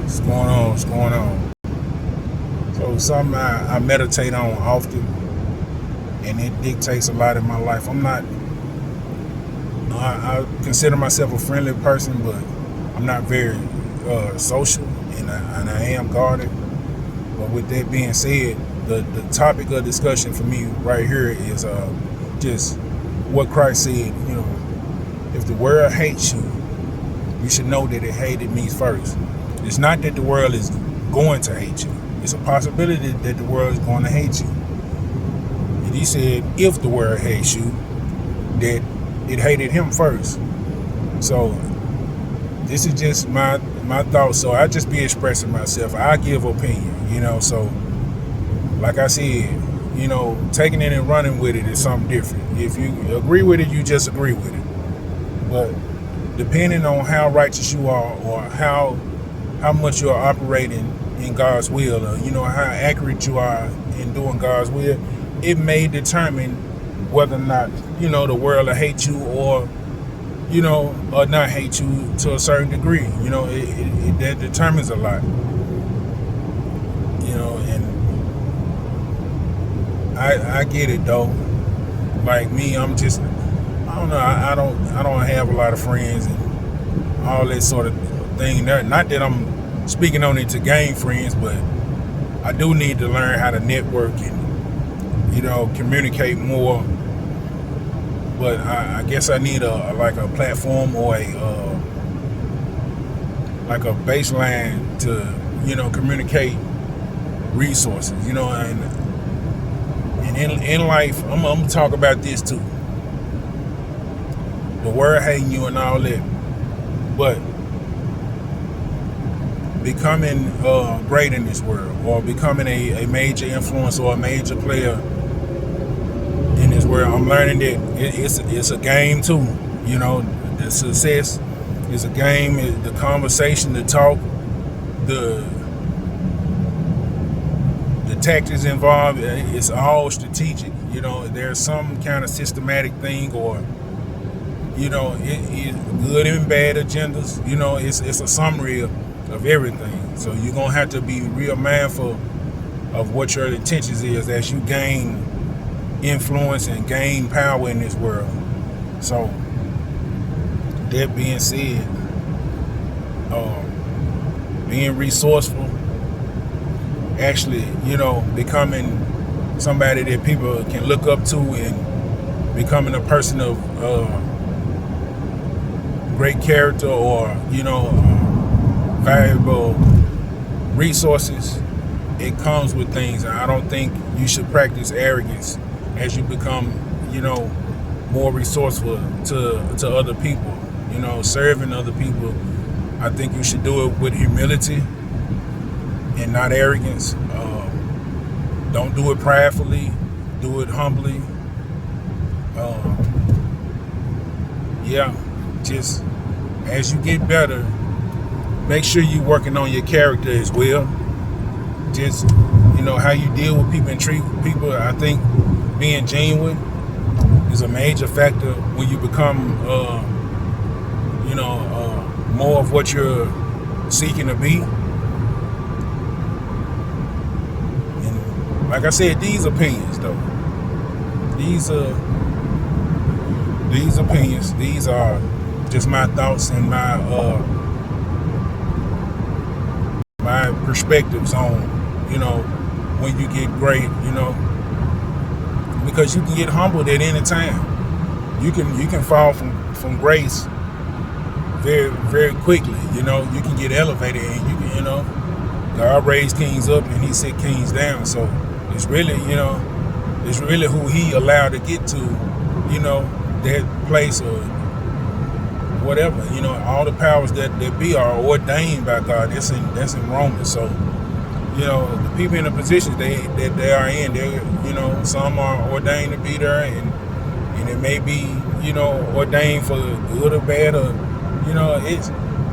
What's going on? What's going on? So something I meditate on often, and it dictates a lot in my life. I consider myself a friendly person, but I'm not very social, and I am guarded. But with that being said, the topic of discussion for me right here is just what Christ said. If the world hates you, you should know that it hated me first. It's not that the world is going to hate you. It's a possibility that the world is going to hate you. And he said, if the world hates you, that it hated him first. So this is just my thoughts. So I just be expressing myself. I give opinion, so like I said, taking it and running with it is something different. If you agree with it, you just agree with it. But depending on how righteous you are, or how much you are operating in God's will, or how accurate you are in doing God's will, it may determine whether or not the world will hate you, or or not hate you to a certain degree. That determines a lot. And I get it though. Like me, I don't know. I don't have a lot of friends and all that sort of thing. Not that I'm speaking on it to gain friends, but I do need to learn how to network and communicate more. But I guess I need a platform, or like a baseline to communicate resources. And in life, I'm gonna talk about this too. The world hating you and all that, but becoming great in this world, or becoming a major influence or a major player in this world, I'm learning that it's a game too. The success is a game. The conversation, the talk, the tactics involved, it's all strategic. There's some kind of systematic thing, or it good and bad agendas. It's a summary of everything. So you're gonna have to be real mindful of what your intentions is as you gain influence and gain power in this world. So that being said, being resourceful, actually, becoming somebody that people can look up to, and becoming a person of great character, or valuable resources, it comes with things. I don't think you should practice arrogance as you become more resourceful to other people, serving other people. I think you should do it with humility and not arrogance. Don't do it pridefully, do it humbly. Just as you get better, make sure you're working on your character as well. Just how you deal with people and treat people. I think being genuine is a major factor when you become more of what you're seeking to be. And like I said, these opinions though, these opinions, these are just my thoughts and my perspectives on when you get great, because you can get humbled at any time. You can fall from grace very, very quickly. You can get elevated, and you can God raised kings up and he set kings down. So it's really who he allowed to get to that place, or whatever. All the powers that be are ordained by God. That's in Romans. So the people in the positions that they are in, they some are ordained to be there, and it may be ordained for good or bad, or it's,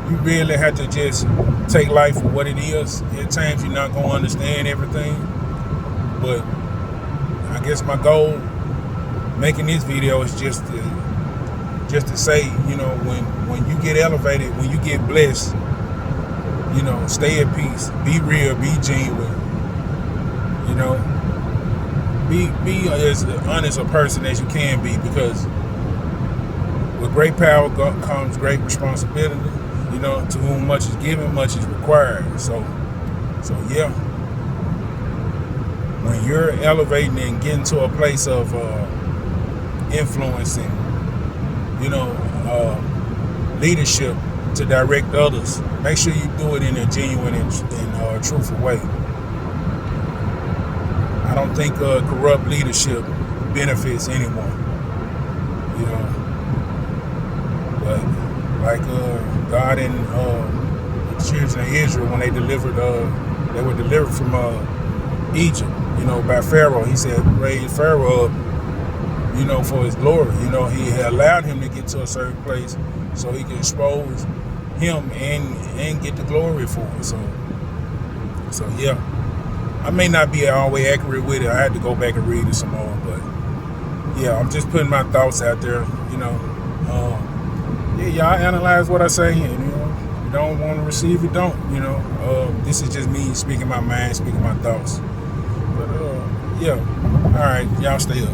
you really have to just take life for what it is. At times you're not gonna understand everything, but I guess my goal making this video is just to say, when you get elevated, when you get blessed, You know, stay at peace. Be real. Be genuine. You know, be as honest a person as you can be, because with great power comes great responsibility. You know, to whom much is given, much is required. So yeah. When you're elevating and getting to a place of influencing, you know, leadership to direct others, make sure you do it in a genuine and truthful way. I don't think corrupt leadership benefits anyone, you know. But like God and the children of Israel, when they were delivered from Egypt, you know, by Pharaoh. He said, raise Pharaoh up, you know, for his glory. You know, he had allowed him to get to a certain place so he could expose him and get the glory for it. So yeah. I may not be all the way accurate with it. I had to go back and read it some more, but yeah, I'm just putting my thoughts out there, you know. Yeah, y'all analyze what I say, and you know, you don't want to receive it, don't, you know. This is just me speaking my mind, speaking my thoughts. But yeah, all right, y'all stay up.